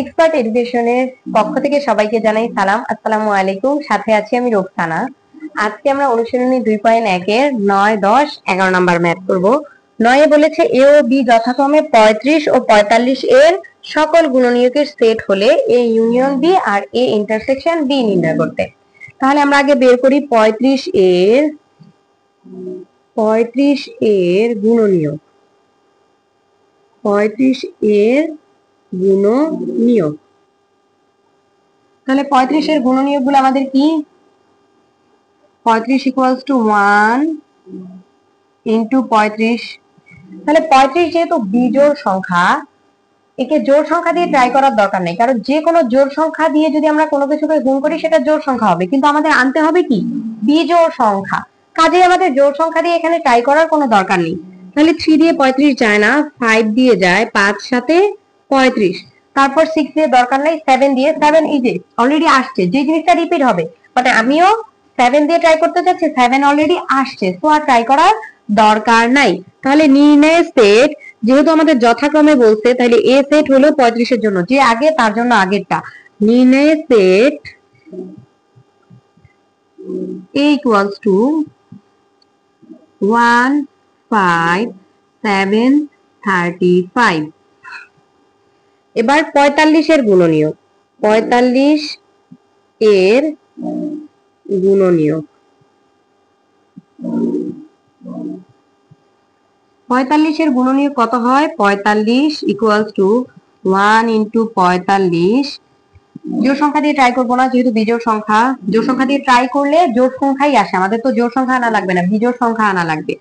Expert এডুকেশনের পক্ষ থেকে সবাইকে জানাই সালাম, আসসালামু আলাইকুম। সাথে আছি আমি রোকসানা। আজকে আমরা অনুশীলনী 2.1 এর 9, 10, 11 নাম্বার ম্যাথ করব। 9 এ বলেছে এ ও বি যথাক্রমে 35 ও 45 এর সকল গুণনীয়কের সেট হলে এ ইউনিয়ন বি আর এ ইন্টারসেকশন বি নির্ণয় করতে। তাহলে আমরা আগে বের করি 35 এর গুণনীয়ক। 35 এর গুণনীয়ক। তাহলে 35 এর গুণনীয়ক গুলো আমাদের কি? 35 ইকুয়ালস টু 1 ইন্টু 35। তাহলে 35 যেহেতু বিজোড় সংখ্যা, একে জোড় সংখ্যা দিয়ে ট্রাই করার দরকার নেই, কারণ যে কোনো জোড় সংখ্যা দিয়ে যদি আমরা কোনো কিছুকে গুণ করি সেটা জোড় সংখ্যা হবে, কিন্তু আমাদের আনতে হবে কি? বিজোড় সংখ্যা। কাজেই আমাদের জোড় সংখ্যা দিয়ে এখানে ট্রাই করার কোনো দরকার নেই। তাহলে 3 দিয়ে 35 যায় না, 5 দিয়ে যায়, 5 সাথে 35, তারপর 6 দিয়ে দরকার নেই, 7 দিয়ে, 7 এই যে অলরেডি আসছে, যে জিনিসটা রিপিট হবে, মানে আমিও 7 দিয়ে ট্রাই করতে চাচ্ছি, 7 অলরেডি আসছে, তো আর ট্রাই করার দরকার নাই। তাহলে নির্ণয় সেট যেহেতু আমাদের যথাক্রমে বলছে, তাহলে এ সেট হলো 35 এর জন্য, যে আগে তার জন্য আগেরটা। নির্ণয় সেট এ ইকুয়ালস টু 1, 5, 7, 35। এবার 45 এর গুণনীয়ক। 45 এর গুণনীয়ক। 45 এর গুণনীয়ক কত হয়? 45 ইকুয়ালস টু 1 ইন্টু 45। জোড় সংখ্যা দিয়ে ট্রাই করবো না, যেহেতু বিজোড় সংখ্যা। জোড় সংখ্যা দিয়ে ট্রাই করলে জোড় সংখ্যাই আসে, আমাদের তো জোড় সংখ্যা আনা লাগবে না, বিজোড় সংখ্যা আনা লাগবে।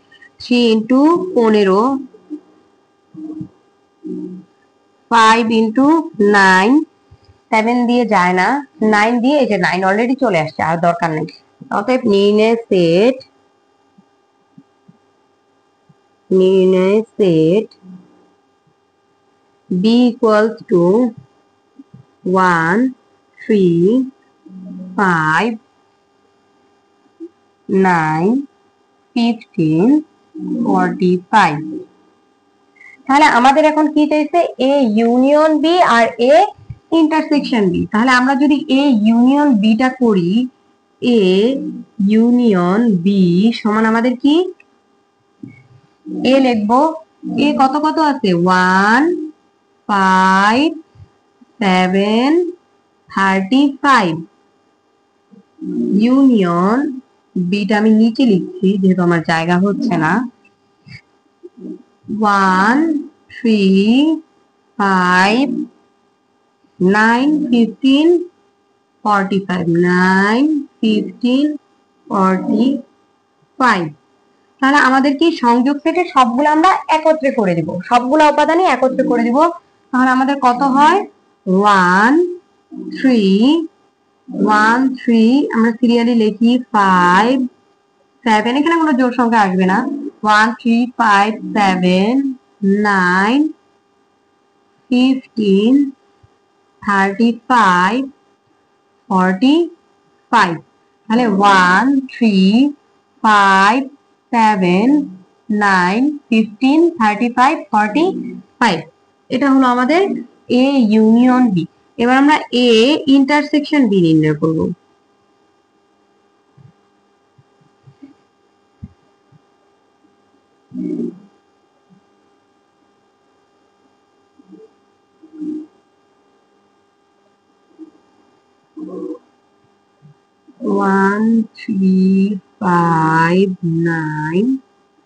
3 ইন্টু 15, 5 ইন্টু 9, 7 দিয়ে যায় না, 9 দিয়ে, এই যে 9 অলরেডি চলে আসছে, আর দরকার নেই। অতএব নির্ণয় সেট b equals to 1, 3, 5, 9, 15, 45। তাহলে আমাদের এখন কি চাইছে? এ ইউনিয়ন বি আর এ ইন্টারসেকশন বি। তাহলে আমরা যদি এ ইউনিয়ন বিটা করি, এ ইউনিয়ন বি সমান আমাদের কি? এ লিখবো, এ কত কত আছে? 1, 5, 7, 35। ইউনিয়ন বিটা আমি নিচে লিখছি যেহেতু আমার জায়গা হচ্ছে না। 1, 3, 5, 9, 15, 45, 9, 15, 45। তাহলে আমাদের কি সংযোগ সেটে সবগুলো আমরা একত্রে করে দিব, সবগুলো উপাদানই একত্রে করে দিব। তাহলে আমাদের কত হয়? 1, 3, 1, 3, আমরা সিরিয়ালি লিখি 5, 7, এখানে কোনো জোড় সংখ্যা আসবে না। 1, 3, 5, 7, 9, 15, 35, 45। তাহলে 1, 3, 5, 7, 9, 15, 35, 45। এটা হলো আমাদের এ ইউনিয়ন বি। এবার আমরা এ ইন্টারসেকশন বি নির্ণয় করব। ওয়ান, 3, 5, 9,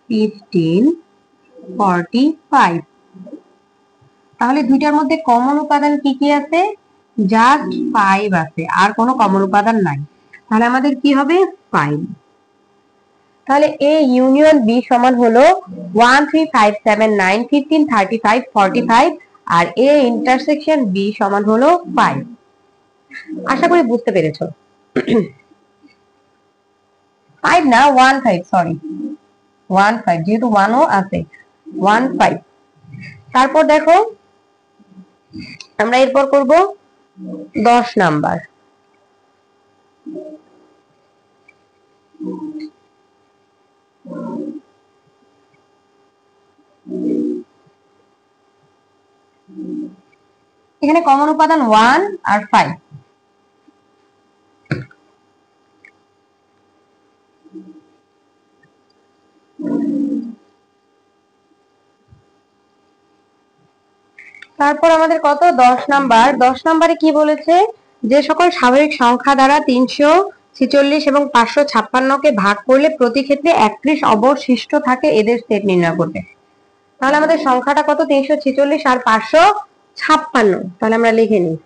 15, 45। তাহলে দুইটার মধ্যে কমন উপাদান কি কি আছে? জাস্ট 5 আছে, আর কোনো কমন উপাদান নাই। তাহলে আমাদের কি হবে? 5। তাহলে এ ইউনিয়ন বি সমান হলো 1, 3, 5, 7, 9, 15, 35, 45, আর এ ইন্টারসেকশন বি সমান হলো 5। আশা করি বুঝতে পেরেছো। 5 না, 1, 5, সরি, 1, 5, যেহেতু 1 ও আছে, 1, 5। তারপর দেখো আমরা এরপর করব 10 নাম্বার। এখানে কমন উপাদান 1 আর 5। তারপর আমাদের কত 10 নাম্বার। 10 নাম্বারে কি বলেছে, যে সকল স্বাভাবিক সংখ্যা দ্বারা 346 এবং 556 কে ভাগ করলে প্রতি ক্ষেত্রে 31 অবশিষ্ট থাকে, এদের সেট নির্ণয় করতে। তাহলে আমাদের সংখ্যাটা কত, 346 আর 556। তাহলে আমরা লিখে নিই।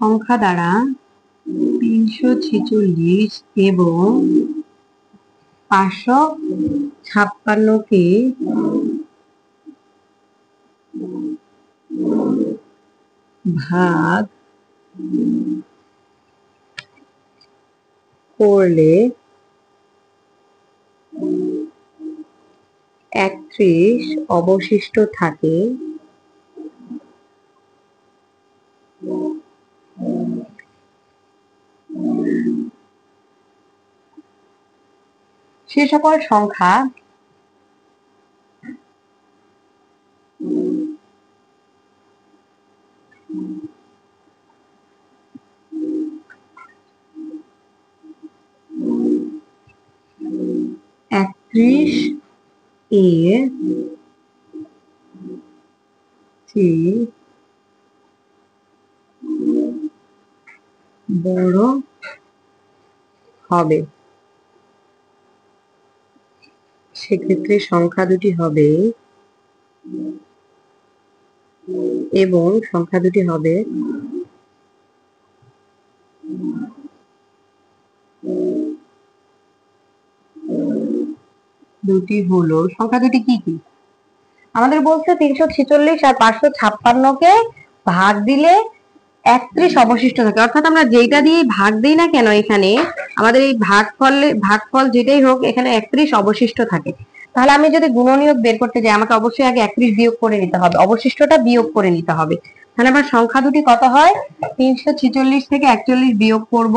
সংখ্যা দ্বারা 346 এবং 556 কে ভাগ করলে 31 অবশিষ্ট থাকে, সে সকল সংখ্যা একত্রিশ এর চেয়ে বড় হবে। সেক্ষেত্রে সংখ্যা দুটি হবে এবং সংখ্যা দুটি হবে দুটি হলো, সংখ্যা দুটি কি কি আমাদের বলছে 346 আর 556 কে ভাগ দিলে 31 অবশিষ্ট থাকে। অর্থাৎ আমরা যেটা দিয়ে ভাগ দিই না কেন, এখানে আমাদের এই ভাগফল যেটাই হোক, এখানে 31 অবশিষ্ট থাকে। তাহলে আমি যদি গুণনীয়ক বের করতে যাই, আমাকে অবশ্যই আগে 31 বিয়োগ করে নিতে হবে, অবশিষ্টটা বিয়োগ করে নিতে হবে। তাহলে আমার সংখ্যা দুটি কত হয়, 346 থেকে 41 বিয়োগ করব,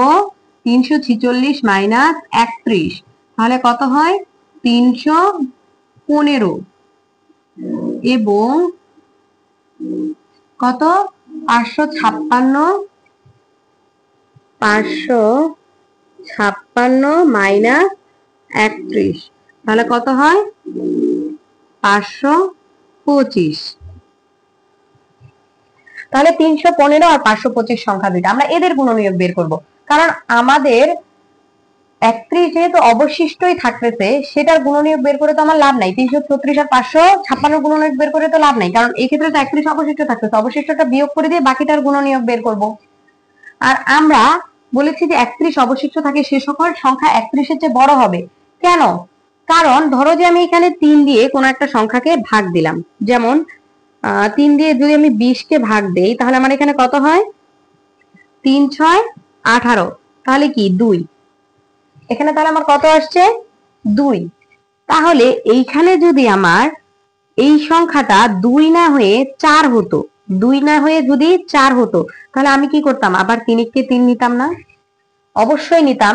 346 মাইনাস 31, তাহলে কত হয় 315 এবং কত 556 মাইনাস 31, তাহলে কত হয় 525। তাহলে 315 আর 525 সংখ্যা দুইটা, আমরা এদের গুণনীয়ক বের করব। কারণ আমাদের 31 যেহেতু অবশিষ্টই থাকতেছে, সেটার গুণনীয়ক বের করে তো আমার লাভ নাই। 336 আর 556 গুণনীয়ক বের করে তো লাভ নাই, কারণ এই ক্ষেত্রে তো 31 অবশিষ্ট থাকতেছে, অবশিষ্টটা বিয়োগ করে দিয়ে বাকিটার গুণনীয়ক বের করব। আর আমরা বলেছি যে 31 অবশিষ্ট থাকে, সে সকল সংখ্যা 31 এর চেয়ে বড় হবে। কেন? কারণ ধরো যে আমি এখানে 3 দিয়ে কোন একটা সংখ্যাকে ভাগ দিলাম, যেমন 3 দিয়ে যদি আমি 20 কে ভাগ দেই, তাহলে আমার এখানে কত হয় 3 6 18, তাহলে কি 2, এখানে তাহলে আমার কত আসছে 2। তাহলে এইখানে যদি আমার এই সংখ্যাটা 2 না হয়ে 4 হতো, 2 না হয়ে যদি 4 হতো, তাহলে আমি কি করতাম, আবার 3 কে 3 নিতাম না? অবশ্যই নিতাম।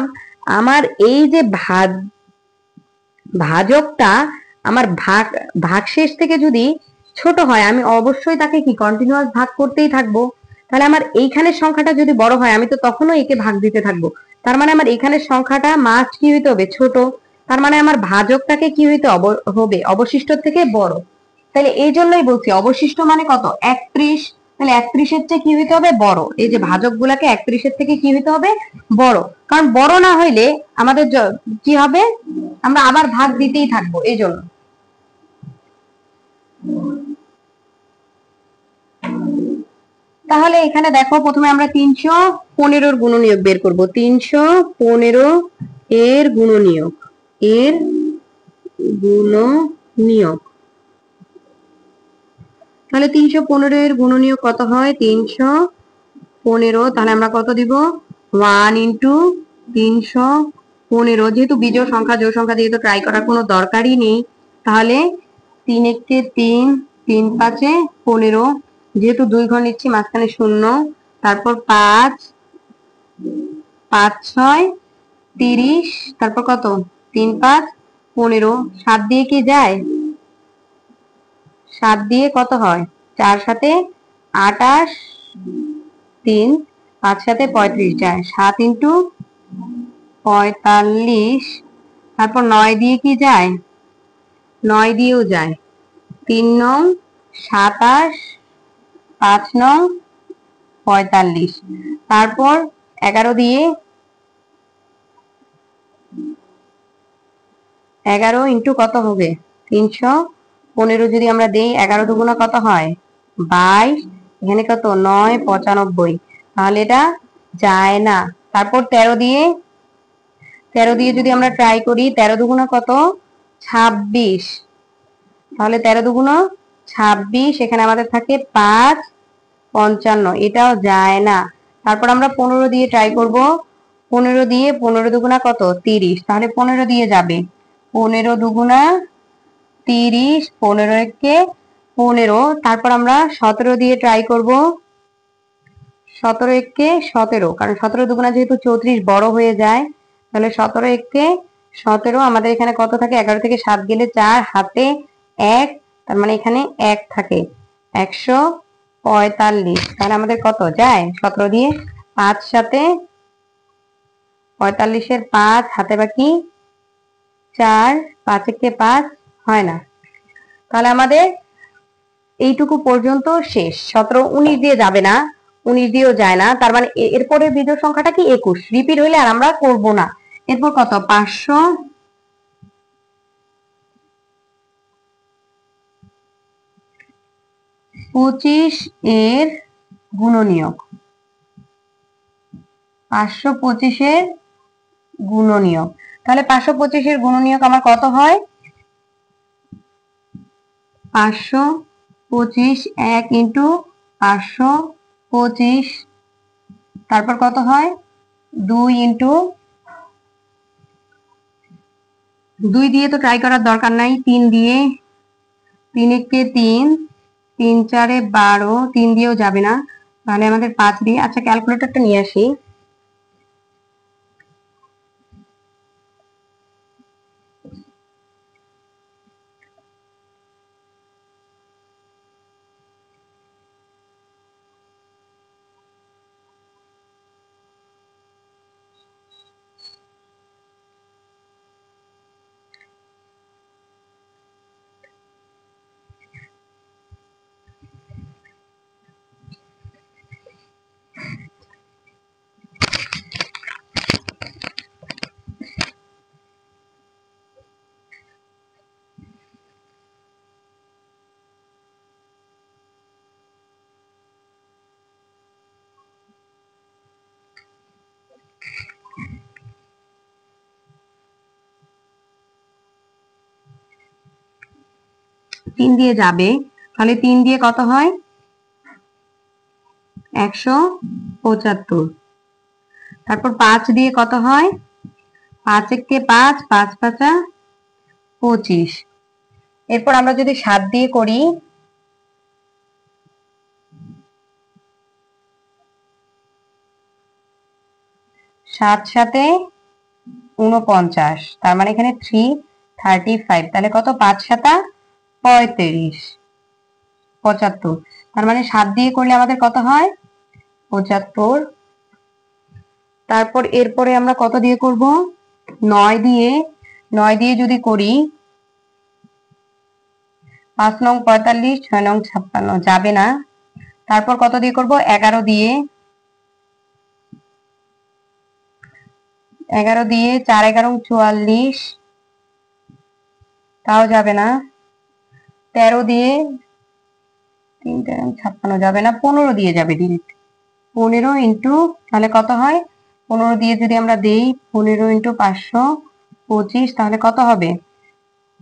আমার এই যে ভাজকটা আমার ভাগশেষ থেকে যদি ছোট হয়, আমি অবশ্যই তাকে কি কন্টিনিউয়াস ভাগ করতেই থাকবো। তাহলে আমার এইখানের সংখ্যাটা যদি বড় হয়, আমি তো তখনও একে ভাগ দিতে থাকবো। তার মানে আমার এখানের সংখ্যাটা মাস্ট কি হইতে হবে, ছোট। তার মানে আমার ভাজকটাকে কি হইতে হবে, অবশিষ্ট থেকে বড়। তাহলে এই জন্যই বলছি অবশিষ্ট মানে কত 31, তাহলে 31 এর চেয়ে কি হইতে হবে বড়। এই যে ভাজক গুলাকে 31 এর থেকে কি হইতে হবে বড়, কারণ বড় না হইলে আমাদের কি হবে, আমরা আবার ভাগ দিতেই থাকবো। এই জন্য তাহলে এখানে দেখো, প্রথমে আমরা 315 গুণনীয়ক বের করব। 315 এর গুণনীয়ক, তাহলে 315 এর গুণনীয়ক কত হয়, 315 15, তাহলে আমরা কত দিব 1 ইন্টু 315। যেহেতু বিজোড় সংখ্যা জোড় সংখ্যা দিয়ে তো ট্রাই করার কোনো দরকারই নেই, তাহলে 3 একে 3, 3 5 15, যেহেতু 2 ঘর নিচ্ছি মাঝখানে 0, তারপর 5, 5 6 30, তারপর কত 3 5 15, 7 দিয়ে কি যায়, 7 দিয়ে কত হয় 4 7 28, 3 5 7 35 যায়, 7 ইন্টু 45, তারপর 9 দিয়ে কি যায়, 9 দিয়েও যায়, 3 9 27, 5 9 45, তারপর 11 দিয়ে 11 ইন্টু কত হবে 315, যদি আমরা দেই 11 দুগুণা কত হয় 22, এখানে কত 9 95, তাহলে এটা যায় না। তারপর 13 দিয়ে যদি আমরা ট্রাই করি, 13 দুগুণা কত 26, তাহলে 13 দুগুণা 26, এখানে আমাদের থাকে 5 55, এটাও যায় না। তারপর আমরা 15 দিয়ে ট্রাই করব, 15 দিয়ে 15 দুগুণা কত 30, তাহলে 15 দিয়ে যাবে, 15 দুগুণা 30, 15 একে 15, তারপর আমরা 17 দিয়ে ট্রাই করব, 17 একে 17, কারণ 17 দুগুণা যেহেতু 34 বড় হয়ে যায়, তাহলে 17 একে 17, আমাদের এখানে কত থাকে 11 থেকে 7 গেলে 4, হাতে 1, তার মানে এখানে 1 থাকে, 145, তাহলে আমাদের কত যায় 17 দিয়ে 5 7 45 এর 5, হাতে বাকি 4, 5 একে 5 হয় না, তাহলে আমাদের এইটুকু পর্যন্ত শেষ। 17 19 দিয়ে যাবে না, 19 দিয়েও যায় না, তার মানে এরপরে বিজোড় সংখ্যাটা কি 21, রিপিট হইলে আর আমরা করব না। এরপর কত 525 এর গুণনীয়ক, 525 এর গুণনীয়ক, তাহলে 525 এর গুণনীয়ক আমার কত হয় 525, 1 ইন্টু 525, তারপর কত হয় 2 ইন্টু 2 দিয়ে তো ট্রাই করার দরকার নাই, 3 দিয়ে, 3 একে 3, 3 4 12, 3 দিয়েও যাবে না, তাহলে আমাদের 5 দিয়ে, আচ্ছা ক্যালকুলেটরটা নিয়ে আসি, তিন দিয়ে যাবে, তাহলে 3 দিয়ে কত হয় 175, তারপর 5 দিয়ে কত হয় 5 একে 5, 5 5 25, এরপর আমরা যদি 7 দিয়ে করি, 7 7 49, তার মানে এখানে 335, তাহলে কত 5 7 35, 75, তার মানে 7 দিয়ে করলে আমাদের কত হয় 75। তারপর এরপরে আমরা কত দিয়ে করব 9 দিয়ে, 9 দিয়ে যদি করি, 5 নং 45, 6 নং 56, যাবে না, তারপর কত দিয়ে করব 11 দিয়ে, 11 দিয়ে 4 11 44, তাও যাবে না, 13 দিয়ে 3 13 56, যাবে না, 15 দিয়ে যাবে ডিরেক্ট, 15 ইন্টু, তাহলে কত হয় 15 দিয়ে যদি আমরা দেই 15 ইন্টু 525, তাহলে কত হবে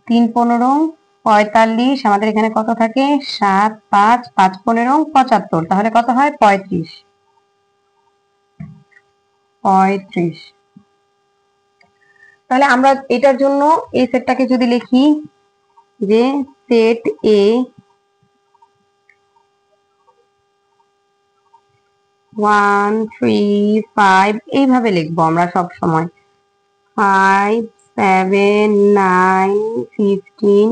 3 15 45, আমাদের এখানে কত থাকে 7 5 5 15 75, তাহলে কত হয় 35, 35। তাহলে আমরা এটার জন্য এই সেটটাকে যদি লিখি যে সেট এ 1 3 5 এইভাবে লিখবো আমরা সব সময় 5 7 9 15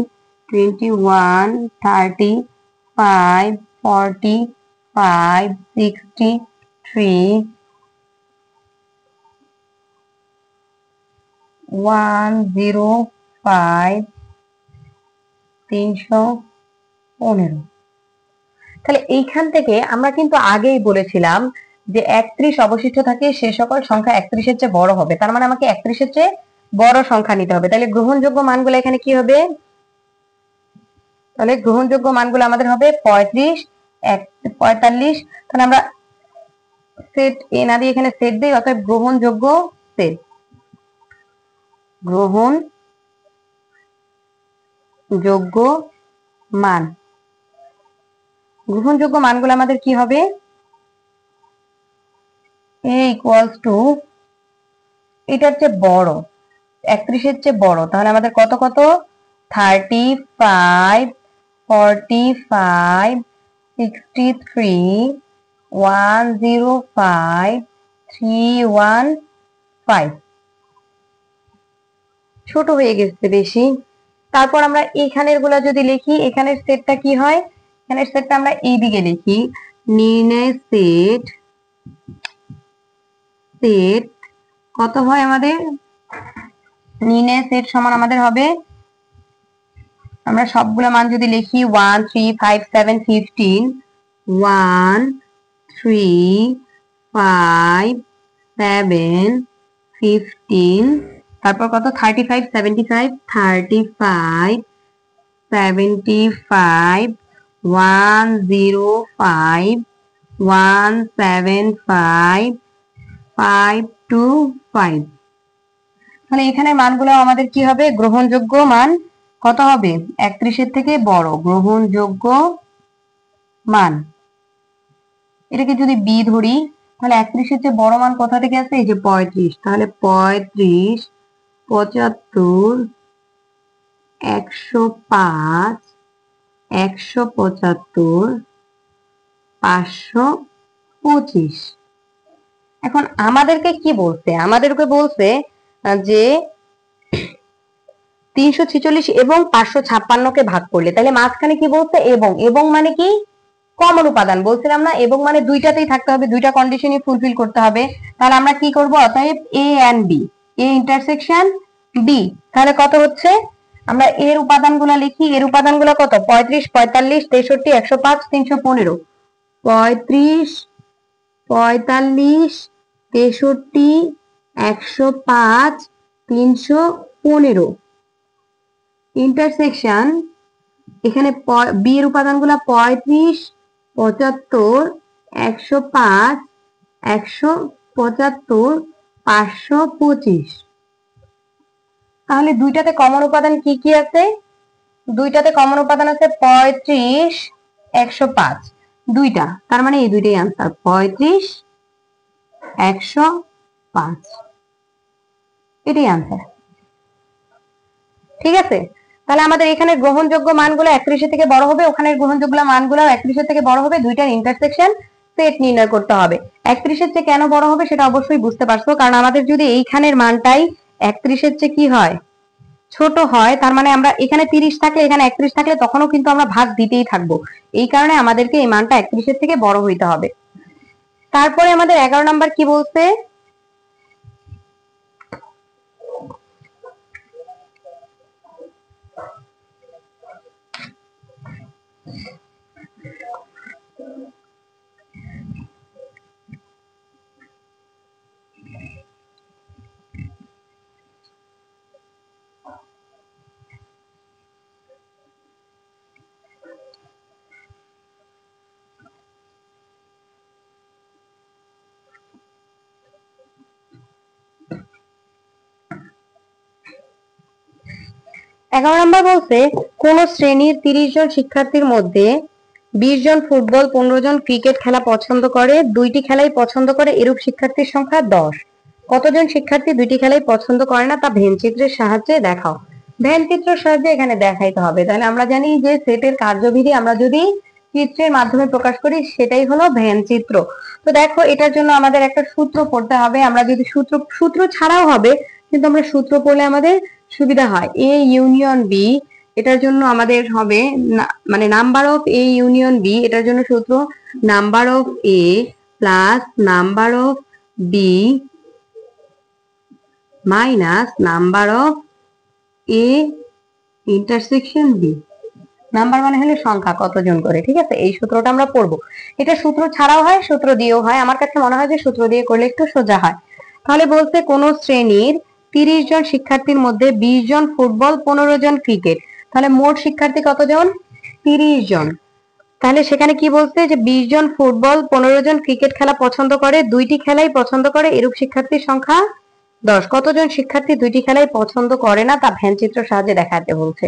21 35 45 63 105 315। তাহলে এইখান থেকে আমরা কিন্তু আগেই বলেছিলাম যে 31 অবশিষ্ট থাকে সে সকল সংখ্যা 31-এর চেয়ে বড় হবে, তার মানে আমাকে 31-এর চেয়ে বড় সংখ্যা নিতে হবে। তাহলে গ্রহণযোগ্য মানগুলো এখানে কি হবে? তাহলে গ্রহণযোগ্য মানগুলো আমাদের হবে 35 45। তাহলে আমরা সেট এ না দিয়ে এখানে সেট দিই, অর্থাৎ গ্রহণযোগ্য সেট গ্রহণযোগ্য মান। গ্রহণযোগ্য মানগুলো আমাদের কি হবে? a ইকুয়ালস টু এটার চেয়ে বড় 31-এর চেয়ে বড়, তাহলে আমাদের কত কত 35 45 63 105 315। ছোট হয়ে গেছে বেশি। তারপর আমরা এখানের গুলা যদি লিখি, এখানের সেটটা কি হয়? এখানের সেটটা আমরা এই দিকে লিখি, নির্ণয় সেট সেট কত হয় আমাদের? নির্ণয় সেট সমান আমাদের হবে, আমরা সবগুলো মান যদি লিখি 1 3 5 7 15 1 3 5 7 15, তারপর কত 35 75 35 75 105 175 525। তাহলে এখানে মানগুলো আমাদের কি হবে? গ্রহণযোগ্য মান কত হবে? 31-এর থেকে বড় গ্রহণযোগ্য মান। এটাকে যদি বি ধরি, তাহলে 31-এর চেয়ে বড় মান কোথা থেকে আসে? এই যে 35। তাহলে 35 75 105 175 525। এখন আমাদেরকে কি বলছে? আমাদেরকে বলছে যে 346 এবং 556-কে ভাগ করলে, তাহলে মাঝখানে কি বলছে? এবং। এবং মানে কি? কমন উপাদান বলছিলাম না? এবং মানে দুইটাতেই থাকতে হবে, দুইটা কন্ডিশনই ফুলফিল করতে হবে। তাহলে আমরা কি করব? অতএব A and B, A intersection B. তাহলে কত হচ্ছে? আমরা এর উপাদানগুলো লিখি। এর উপাদানগুলো কত? 35 45 63 105 315। 35 45 63 105 315 ইন্টারসেকশন। এখানে বি এর উপাদানগুলো 35 75 105 175 525। তাহলে দুইটাতে কমন উপাদান কি কি আছে? দুইটাতে কমন উপাদান আছে 35 105, দুইটা, তার মানে এই দুইটাই আনসার 35 105, এটাই আনসার। ঠিক আছে, তাহলে আমাদের এখানে গ্রহণযোগ্য মানগুলো 31-এর থেকে বড় হবে, ওখানের গ্রহণযোগ্য মানগুলো 31-এর থেকে বড় হবে, দুইটার ইন্টারসেকশন সেট নির্ণয় করতে হবে। 31-এর চেয়ে কেন বড় হবে সেটা অবশ্যই বুঝতে পারছো, কারণ আমাদের যদি এইখানের মানটাই 31-এর চেয়ে কি হয়? ছোট হয়, তার মানে আমরা এখানে 30 থাকলে এখানে 31 থাকলে তখনও কিন্তু আমরা ভাগ দিতেই থাকবো। এই কারণে আমাদেরকে এই মানটা 31-এর থেকে বড় হইতে হবে। তারপরে আমাদের 11 নাম্বার কি বলছে? এগারো নম্বর বলছে কোন শ্রেণীর 30 জন শিক্ষার্থীর মধ্যে 20 জন ফুটবল 15 জন ক্রিকেট খেলা পছন্দ করে, দুইটি খেলাই পছন্দ করে এরূপ শিক্ষার্থীর সংখ্যা 10। কতজন শিক্ষার্থী দুইটি খেলাই পছন্দ করে না তা ভেন চিত্রের সাহায্যে দেখাও। ভেন চিত্রের সাহায্যে এখানে দেখাইতে হবে। তাহলে আমরা জানি যে সেটের কার্যবিধি আমরা যদি চিত্রের মাধ্যমে প্রকাশ করি সেটাই হলো ভেন চিত্র। তো দেখো এটার জন্য আমাদের একটা সূত্র পড়তে হবে। আমরা যদি সূত্র ছাড়াও হবে, কিন্তু আমরা সূত্র পড়লে আমাদের সুবিধা হয়। এ ইউনিয়ন বি, এটার জন্য আমাদের হবে মানে number of A union B, এটার জন্য সূত্র number of A plus number of B minus number of A intersection B. Number মানে হলো সংখ্যা, কতজন করে, ঠিক আছে? এই সূত্রটা আমরা পড়বো। এটা সূত্র ছাড়াও হয়, সূত্র দিয়েও হয়। আমার কাছে মনে হয় যে সূত্র দিয়ে করলে একটু সোজা হয়। তাহলে বলতে কোন শ্রেণীর 30 জন শিক্ষার্থীর মধ্যে 20 জন ফুটবল, 15 জন ক্রিকেট। তাহলে মোট শিক্ষার্থী কতজন? 30 জন। তাহলে সেখানে কি বলছে যে 20 জন ফুটবল, 15 জন ক্রিকেট খেলা পছন্দ করে, দুইটি খেলাই পছন্দ করে এরূপ শিক্ষার্থীর সংখ্যা 10। কতজন শিক্ষার্থী দুইটি খেলাই পছন্দ করে না তা ভ্যান চিত্র সাহায্যে দেখাতে বলছে।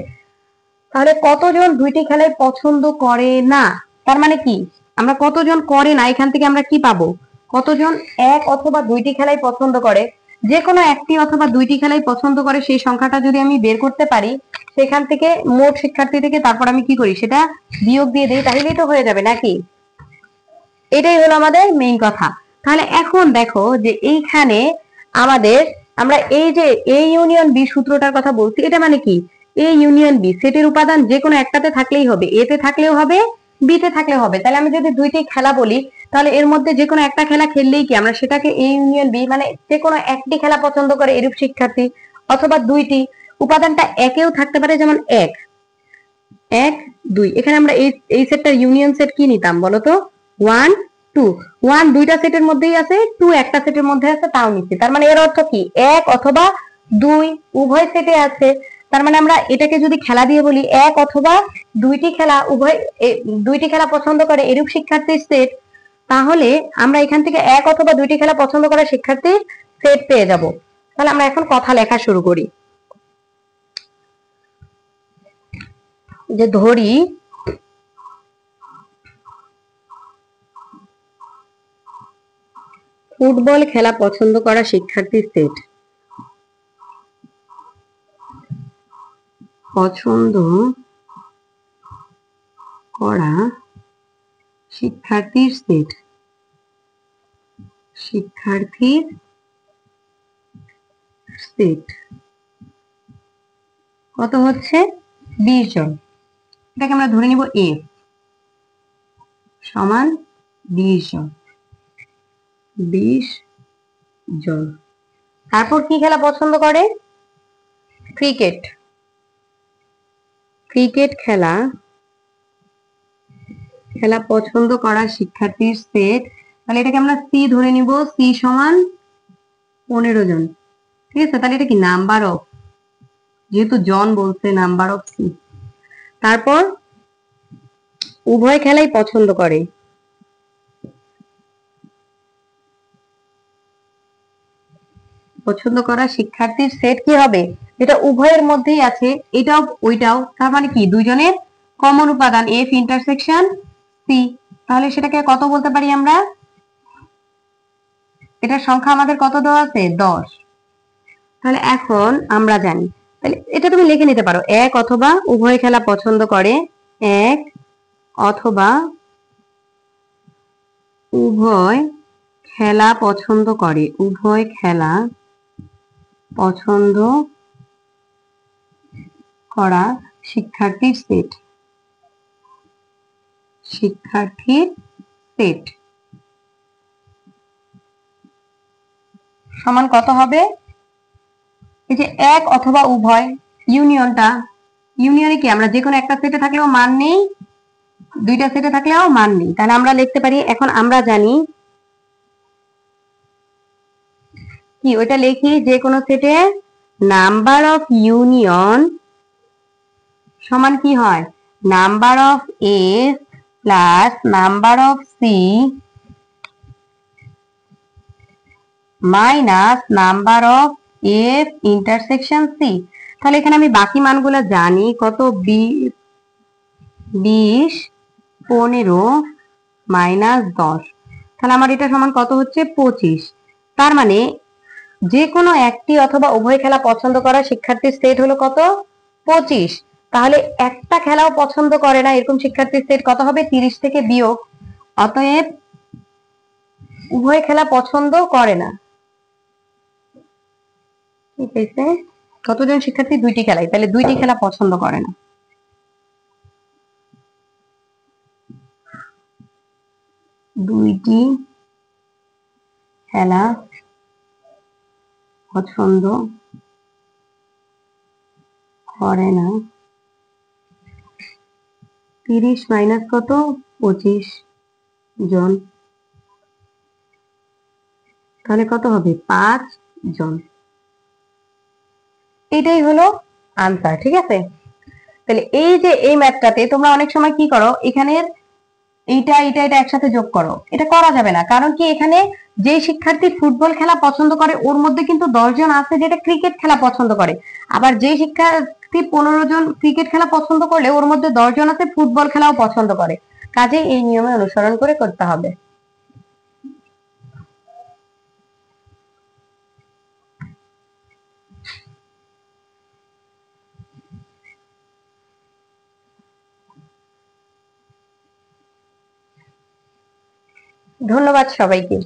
তাহলে কতজন দুইটি খেলাই পছন্দ করে না, তার মানে কি আমরা কতজন করে না এখান থেকে আমরা কি পাবো? কতজন এক অথবা দুইটি খেলাই পছন্দ করে, যে কোনো একটি অথবা দুইটি খেলাই পছন্দ করে সেই সংখ্যাটা যদি আমি বের করতে পারি সেখান থেকে মোট শিক্ষার্থী থেকে তারপর আমি কি করি সেটা বিয়োগ দিয়ে দিই, তাহলেই তো হয়ে যাবে নাকি? এটাই হলো আমাদের মেইন কথা। তাহলে এখন দেখো যে এইখানে আমাদের আমরা এই যে এ ইউনিয়ন বি সূত্রটার কথা বলছি, এটা মানে কি এ ইউনিয়ন বি সেটের উপাদান যে কোনো একটাতে থাকলেই হবে, এ তে থাকলেও হবে, বি তে থাকলেও হবে। তাহলে আমি যদি দুইটি খেলা বলি তাহলে এর মধ্যে যে কোনো একটা খেলা খেললেই কি আমরা সেটাকে এ ইউনিয়ন বি মানে যে কোনো একটি খেলা পছন্দ করে এরূপ শিক্ষার্থী, অথবা দুইটি উপাদানটা একেও থাকতে পারে, যেমন এক এক দুই। এখানে আমরা এই সেটটার ইউনিয়ন সেট কি নিতাম বলতো? 1 2। 1 দুইটা সেটের মধ্যেই আছে, 2 একটা সেটের মধ্যে আছে, তাও নিচ্ছি। তার মানে এর অর্থ কি এক অথবা দুই উভয় সেটে আছে। তার মানে আমরা এটাকে যদি খেলা দিয়ে বলি এক অথবা দুইটি খেলা উভয় দুইটি খেলা পছন্দ করে এরূপ শিক্ষার্থীর সেট, তাহলে আমরা এখান থেকে এক অথবা দুইটি খেলা পছন্দ করা শিক্ষার্থীর সেট পেয়ে যাব। তাহলে আমরা এখন কথা লেখা শুরু করি। যে ধরি ফুটবল খেলা পছন্দ করা শিক্ষার্থীর সেট, পছন্দ করা শিক্ষার্থীর সেট, শিক্ষার্থীর সেট কত হচ্ছে? 20 জন। এটাকে আমরা ধরে নিব এ সমান 20 জন। 20 জন। তারপর কি খেলা পছন্দ করে? ক্রিকেট। ক্রিকেট খেলা পছন্দ করা শিক্ষার্থীর সেট, তাহলে এটাকে আমরা সি ধরে নিব, সি সমান 15 জন। ঠিক আছে? তাহলে এটা কি নাম্বার অফ, যেহেতু জন বলছে নাম্বার অফ সি। তারপর উভয় খেলাই পছন্দ করে, পছন্দ করা শিক্ষার্থীর সেট কি হবে? এটা উভয়ের মধ্যেই আছে, এটাও ওইটাও, তার মানে কি দুইজনের কমন উপাদান এফ ইন্টারসেকশন সি। তাহলে সেটাকে কত বলতে পারি আমরা? এটার সংখ্যা আমাদের কত দেওয়া আছে? 10। তাহলে এখন আমরা জানি, তাহলে এটা তুমি লিখে নিতে পারো, এক অথবা উভয় খেলা পছন্দ করে, এক অথবা উভয় খেলা পছন্দ করে, উভয় খেলা পছন্দ করা শিক্ষার্থীর সেট, শিক্ষার্থীর সেট সমান কত হবে? এই যে এক অথবা উভয় ইউনিয়নটা, ইউনিয়নে কি আমরা যে কোনো একটা সেটে থাকলেও মান নেই, দুইটা সেটে থাকলেও মান নেই। তাহলে আমরা লিখতে পারি, এখন আমরা জানি কি ওইটা লিখি, যে কোনো সেটে নাম্বার অফ ইউনিয়ন সমান কি হয়? Number of S plus number of C minus number of F intersection C. তাহলে এখানে আমি বাকি মানগুলো জানি, কত? 20 15 মাইনাস 10। তাহলে আমার এটা সমান কত হচ্ছে? 25। তার মানে যে কোনো একটি অথবা উভয় খেলা পছন্দ করা শিক্ষার্থীর সেট হলো কত? 25। তাহলে একটা খেলাও পছন্দ করে না এরকম শিক্ষার্থীর সেট কত হবে? 30 থেকে বিয়োগ। অতএব উভয় খেলা পছন্দ করে না। কি পেয়েছে? কতজন শিক্ষার্থী? 2টি খেলাই, তাহলে 2টি খেলা পছন্দ করে না। দুইটি খেলা পছন্দ করে না। 30 মাইনাস কত? 25 জন। তাহলে কত হবে? 5 জন। এটাই হলো আনসার, ঠিক আছে? তাহলে এই যে এই ম্যাথটাতে তোমরা অনেক সময় কি করো, এখানের এইটা এটা এটা একসাথে যোগ করো, এটা করা যাবে না। কারণ কি, এখানে যে শিক্ষার্থী ফুটবল খেলা পছন্দ করে ওর মধ্যে কিন্তু 10 জন আছে যেটা ক্রিকেট খেলা পছন্দ করে। আবার যে শিক্ষার্থী 15 জন ক্রিকেট খেলা পছন্দ করলে ওর মধ্যে 10 জন আছে ফুটবল খেলাও পছন্দ করে। কাজে এই নিয়মে অনুসরণ করে করতে হবে। ধন্যবাদ সবাইকে।